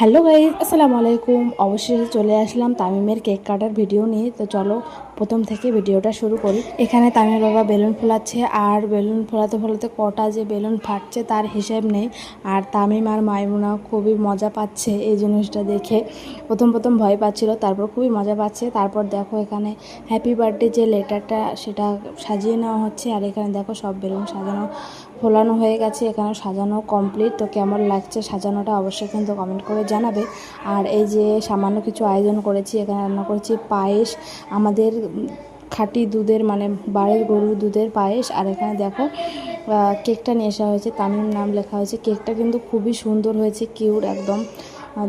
Hello guys, আসসালামু আলাইকুম। অবশেষে চলে আসলাম তামিমের কেক কাটার ভিডিও নিয়ে। তো চলো প্রথম থেকে ভিডিওটা শুরু করি। এখানে তামিমের বাবা বেলুন ফোলাচ্ছে, আর বেলুন ফোলাতে ফোলাতে কটা যে বেলুন ফাটছে তার হিসেব নেই। আর তামিম আর মাইমুনা খুবই মজা পাচ্ছে এই জিনিসটা দেখে। প্রথম ভয় পাচ্ছিল, তারপর খুবই মজা পাচ্ছে। তারপর দেখো এখানে হ্যাপি বার্থডে যে লেটারটা সেটা সাজিয়ে নেওয়া হচ্ছে। আর এখানে দেখো সব বেলুন সাজানো ফোলানো হয়ে গেছে, এখানে সাজানো কমপ্লিট। তো কেমন লাগছে সাজানোটা অবশ্যই কিন্তু কমেন্ট করে জানাবে। আর এই যে সামান্য কিছু আয়োজন করেছি, এখানে রান্না করেছি পায়েস, আমাদের খাঁটি দুধের মানে বাড়ির গরুর দুধের পায়েস। আর এখানে দেখো কেকটা নিয়ে আসা হয়েছে, তামিম নাম লেখা হয়েছে। কেকটা কিন্তু খুবই সুন্দর হয়েছে, কিউট একদম,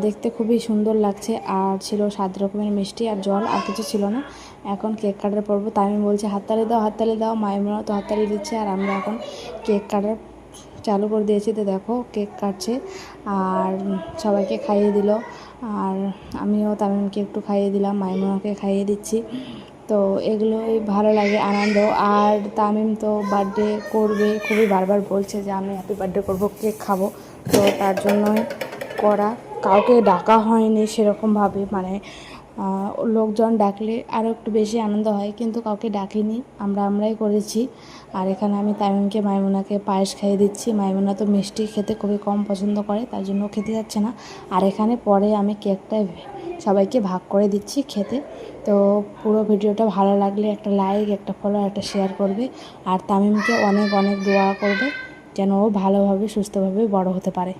দেখতে খুবই সুন্দর লাগছে। আর ছিল 7 রকমের মিষ্টি আর জল, আর কিছু ছিল না। এখন কেক কাটার পর্ব। তামিম বলছে হাততালি দাও হাততালি দাও, মাইমুনা তো হাততালি দিচ্ছে। আর আমরা এখন কেক কাটার চালু করে দিয়েছি। তো দেখো কেক কাটছে আর সবাইকে খাইয়ে দিল। আর আমিও তামিমকে একটু খাইয়ে দিলাম, মাইমুনাকে খাইয়ে দিচ্ছি। তো এগুলোই ভালো লাগে, আনন্দ। আর তামিম তো বার্থডে করবে, খুবই বারবার বলছে যে আমি হ্যাপি বার্থডে করবো, কেক খাবো। তো তার জন্যই করা। কাউকে ডাকা হয়নি সেরকমভাবে, মানে লোকজন ডাকলে আরও একটু বেশি আনন্দ হয়, কিন্তু কাউকে ডাকিনি, আমরাই করেছি। আর এখানে আমি তামিমকে মাইমুনাকে পায়েস খাইয়ে দিচ্ছি। মাইমুনা তো মিষ্টি খেতে খুবই কম পছন্দ করে, তার জন্য খেতে যাচ্ছে না। আর এখানে পরে আমি কেকটা সবাইকে ভাগ করে দিচ্ছি খেতে। তো পুরো ভিডিওটা ভালো লাগলে একটা লাইক, একটা ফলো, একটা শেয়ার করবে। আর তামিমকে অনেক অনেক দোয়া করবে যেন ও ভালোভাবে সুস্থভাবে বড় হতে পারে।